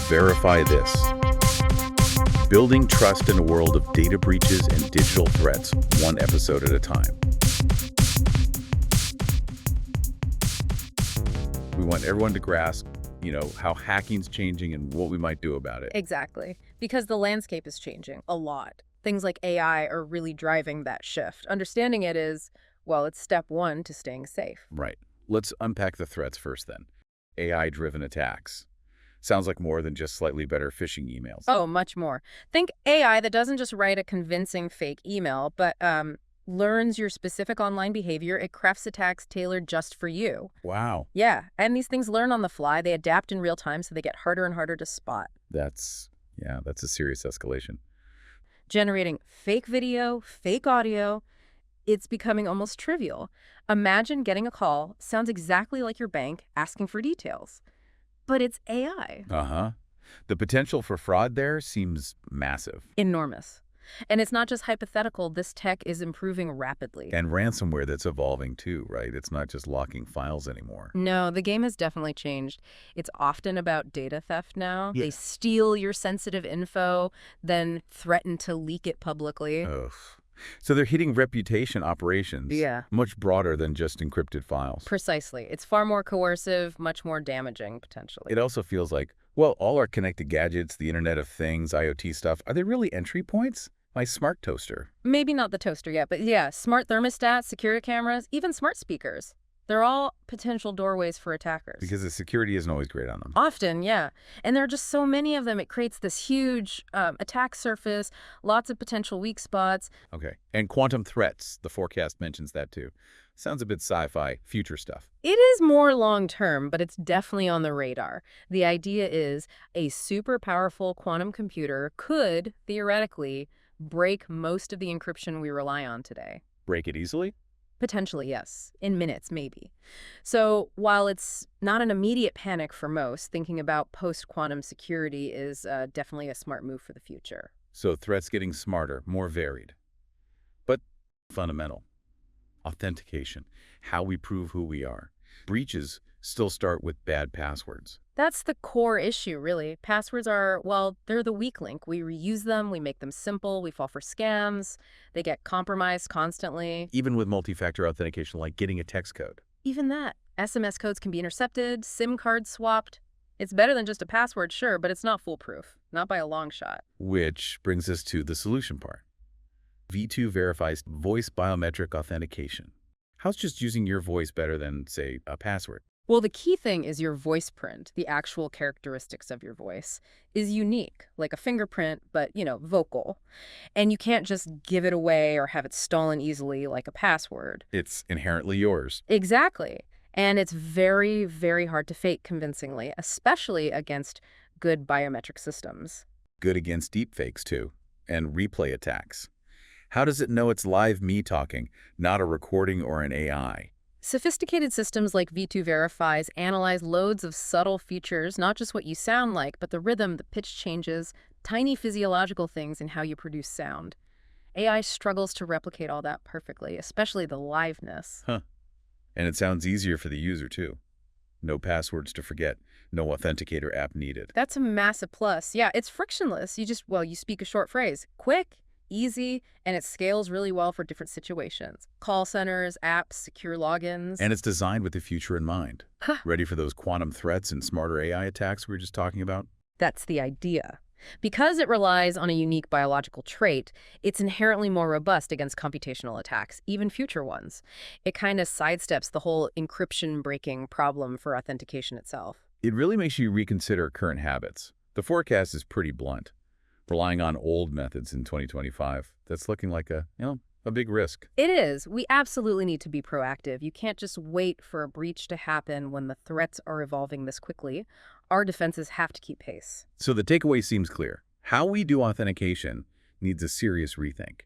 Verify This. Building trust in a world of data breaches and digital threats, one episode at a time. We want everyone to grasp, how hacking's changing and what we might do about it. Exactly. Because the landscape is changing a lot. Things like AI are really driving that shift. Understanding it is, well, it's step one to staying safe. Right. Let's unpack the threats first then. AI-driven attacks. Sounds like more than just slightly better phishing emails. Oh, much more. Think AI that doesn't just write a convincing fake email, but learns your specific online behavior. It crafts attacks tailored just for you. Wow. Yeah, and these things learn on the fly. They adapt in real time, so they get harder and harder to spot. That's a serious escalation. Generating fake video, fake audio, it's becoming almost trivial. Imagine getting a call, sounds exactly like your bank, asking for details. But it's AI. Uh-huh. The potential for fraud there seems massive. Enormous. And it's not just hypothetical. This tech is improving rapidly. And ransomware that's evolving too, right? It's not just locking files anymore. No, the game has definitely changed. It's often about data theft now. Yeah. They steal your sensitive info, then threaten to leak it publicly. Ugh. So they're hitting reputation operations. Yeah. Much broader than just encrypted files. Precisely. It's far more coercive, much more damaging, potentially. It also feels like, well, all our connected gadgets, the Internet of Things, IoT stuff, are they really entry points? My smart toaster. Maybe not the toaster yet, but yeah, smart thermostats, security cameras, even smart speakers. They're all potential doorways for attackers. Because the security isn't always great on them. Often, yeah. And there are just so many of them. It creates this huge attack surface, lots of potential weak spots. Okay. And quantum threats, the forecast mentions that too. Sounds a bit sci-fi, future stuff. It is more long-term, but it's definitely on the radar. The idea is a super powerful quantum computer could, theoretically, break most of the encryption we rely on today. Break it easily? Potentially, yes. In minutes, maybe. So while it's not an immediate panic for most, thinking about post-quantum security is definitely a smart move for the future. So threats getting smarter, more varied. But fundamental. Authentication. How we prove who we are. Breaches still start with bad passwords. That's the core issue, really. Passwords are, well, they're the weak link. We reuse them, we make them simple, we fall for scams, they get compromised constantly. Even with multi-factor authentication, like getting a text code. Even that. SMS codes can be intercepted, SIM cards swapped. It's better than just a password, sure, but it's not foolproof. Not by a long shot. Which brings us to the solution part. V2 verifies voice biometric authentication. How's just using your voice better than, say, a password? Well, the key thing is your voice print, the actual characteristics of your voice, is unique, like a fingerprint, but, vocal. And you can't just give it away or have it stolen easily like a password. It's inherently yours. Exactly. And it's very, very hard to fake convincingly, especially against good biometric systems. Good against deepfakes, too, and replay attacks. How does it know it's live me talking, not a recording or an AI? Sophisticated systems like V2 Verifies analyze loads of subtle features, not just what you sound like, but the rhythm, the pitch changes, tiny physiological things in how you produce sound. AI struggles to replicate all that perfectly, especially the liveness. Huh. And it sounds easier for the user, too. No passwords to forget, no authenticator app needed. That's a massive plus. Yeah, it's frictionless. You speak a short phrase. Quick, easy, and it scales really well for different situations. Call centers, apps, secure logins. And it's designed with the future in mind. Ready for those quantum threats and smarter AI attacks we were just talking about? That's the idea. Because it relies on a unique biological trait, it's inherently more robust against computational attacks, even future ones. It kind of sidesteps the whole encryption-breaking problem for authentication itself. It really makes you reconsider current habits. The forecast is pretty blunt. Relying on old methods in 2025, that's looking like a big risk. It is. We absolutely need to be proactive. You can't just wait for a breach to happen when the threats are evolving this quickly. Our defenses have to keep pace. So the takeaway seems clear. How we do authentication needs a serious rethink.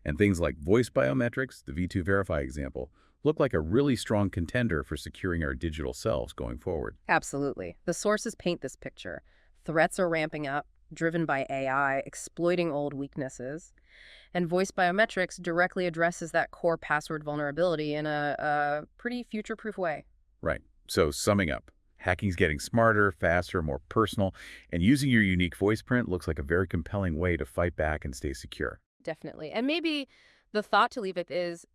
And things like voice biometrics, the V2 Verify example, look like a really strong contender for securing our digital selves going forward. Absolutely. The sources paint this picture. Threats are ramping up, driven by AI, exploiting old weaknesses. And voice biometrics directly addresses that core password vulnerability in a pretty future-proof way. Right. So summing up, Hacking's getting smarter, faster, more personal, and using your unique voice print looks like a very compelling way to fight back and stay secure. Definitely. And maybe the thought to leave it is,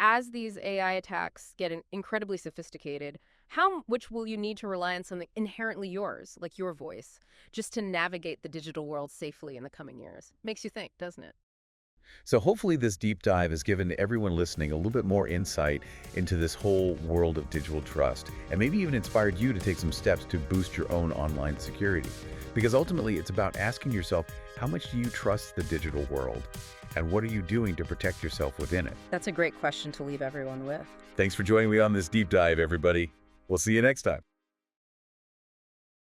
as these AI attacks get incredibly sophisticated, how much will you need to rely on something inherently yours, like your voice, just to navigate the digital world safely in the coming years? Makes you think, doesn't it? So hopefully this deep dive has given everyone listening a little bit more insight into this whole world of digital trust, and maybe even inspired you to take some steps to boost your own online security. Because ultimately, it's about asking yourself, how much do you trust the digital world? And what are you doing to protect yourself within it? That's a great question to leave everyone with. Thanks for joining me on this deep dive, everybody. We'll see you next time.